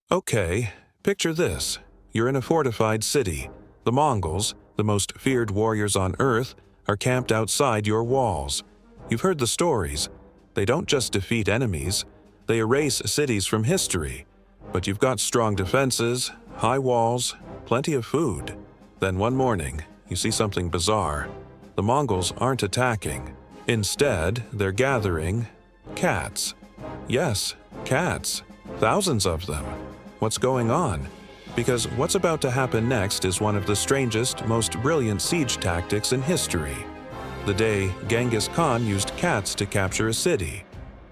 Okay, picture this. You're in a fortified city. The Mongols, the most feared warriors on Earth, are camped outside your walls. You've heard the stories. They don't just defeat enemies, they erase cities from history. But you've got strong defenses, high walls, plenty of food. Then one morning, you see something bizarre. The Mongols aren't attacking. Instead, they're gathering cats. Yes, cats. Thousands of them. What's going on? Because what's about to happen next is one of the strangest, most brilliant siege tactics in history. The day Genghis Khan used cats to capture a city.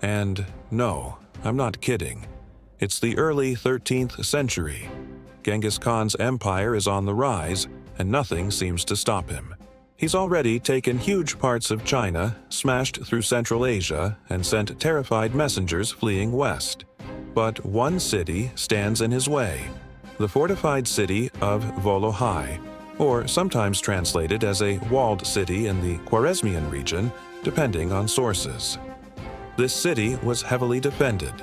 And no, I'm not kidding. It's the early 13th century. Genghis Khan's empire is on the rise, and nothing seems to stop him. He's already taken huge parts of China, smashed through Central Asia, and sent terrified messengers fleeing west. But one city stands in his way: the fortified city of Volohai, or sometimes translated as a walled city in the Khwarezmian region, depending on sources. This city was heavily defended.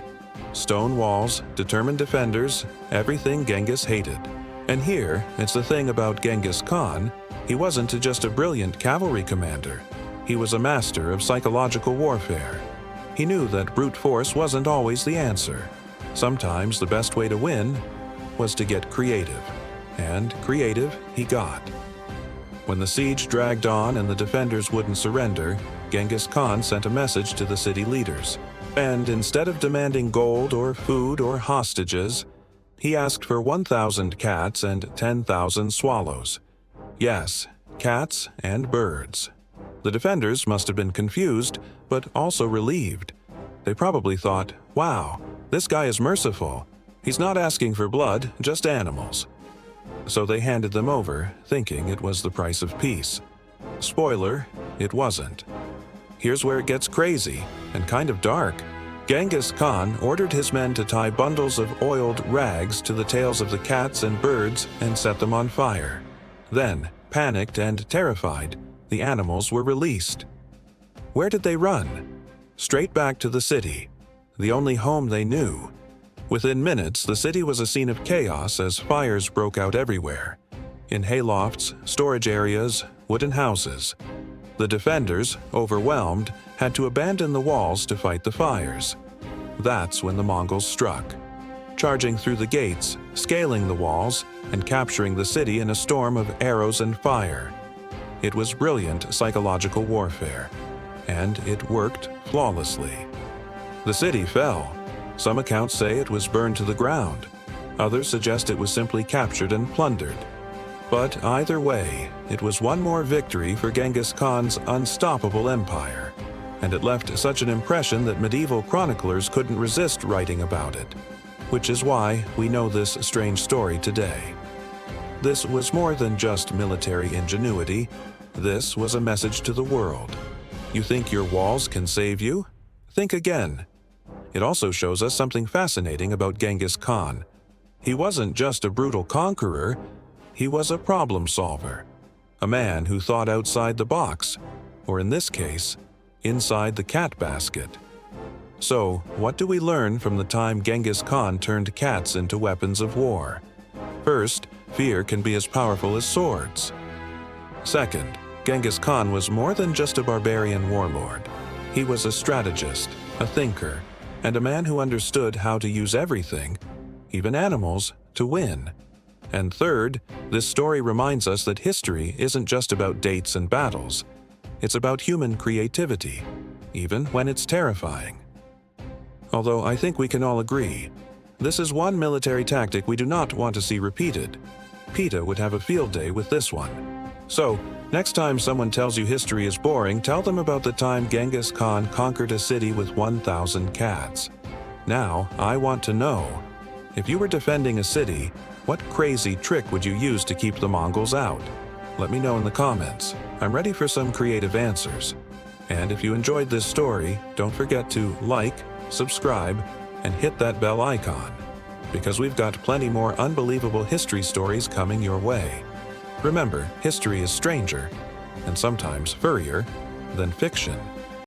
Stone walls, determined defenders, everything Genghis hated. And here, it's the thing about Genghis Khan: he wasn't just a brilliant cavalry commander. He was a master of psychological warfare. He knew that brute force wasn't always the answer. Sometimes the best way to win was to get creative. And creative he got. When the siege dragged on and the defenders wouldn't surrender, Genghis Khan sent a message to the city leaders. And instead of demanding gold or food or hostages, he asked for 1,000 cats and 10,000 swallows. Yes, cats and birds. The defenders must have been confused, but also relieved. They probably thought, wow, this guy is merciful. He's not asking for blood, just animals. So they handed them over, thinking it was the price of peace. Spoiler, it wasn't. Here's where it gets crazy and kind of dark. Genghis Khan ordered his men to tie bundles of oiled rags to the tails of the cats and birds and set them on fire. Then, panicked and terrified, the animals were released. Where did they run? Straight back to the city, the only home they knew. Within minutes, the city was a scene of chaos as fires broke out everywhere. In haylofts, storage areas, wooden houses. The defenders, overwhelmed, had to abandon the walls to fight the fires. That's when the Mongols struck, charging through the gates, scaling the walls, and capturing the city in a storm of arrows and fire. It was brilliant psychological warfare, and it worked flawlessly. The city fell. Some accounts say it was burned to the ground. Others suggest it was simply captured and plundered. But either way, it was one more victory for Genghis Khan's unstoppable empire, and it left such an impression that medieval chroniclers couldn't resist writing about it, which is why we know this strange story today. This was more than just military ingenuity. This was a message to the world. You think your walls can save you? Think again. It also shows us something fascinating about Genghis Khan. He wasn't just a brutal conqueror, he was a problem solver. A man who thought outside the box, or in this case, inside the cat basket. So, what do we learn from the time Genghis Khan turned cats into weapons of war? First, fear can be as powerful as swords. Second, Genghis Khan was more than just a barbarian warlord. He was a strategist, a thinker, and a man who understood how to use everything, even animals, to win. And third, this story reminds us that history isn't just about dates and battles. It's about human creativity, even when it's terrifying. Although I think we can all agree, this is one military tactic we do not want to see repeated. PETA would have a field day with this one. So, next time someone tells you history is boring, tell them about the time Genghis Khan conquered a city with 1,000 cats. Now, I want to know, if you were defending a city, what crazy trick would you use to keep the Mongols out? Let me know in the comments. I'm ready for some creative answers. And if you enjoyed this story, don't forget to like, subscribe, and hit that bell icon, because we've got plenty more unbelievable history stories coming your way. Remember, history is stranger, and sometimes furrier, than fiction.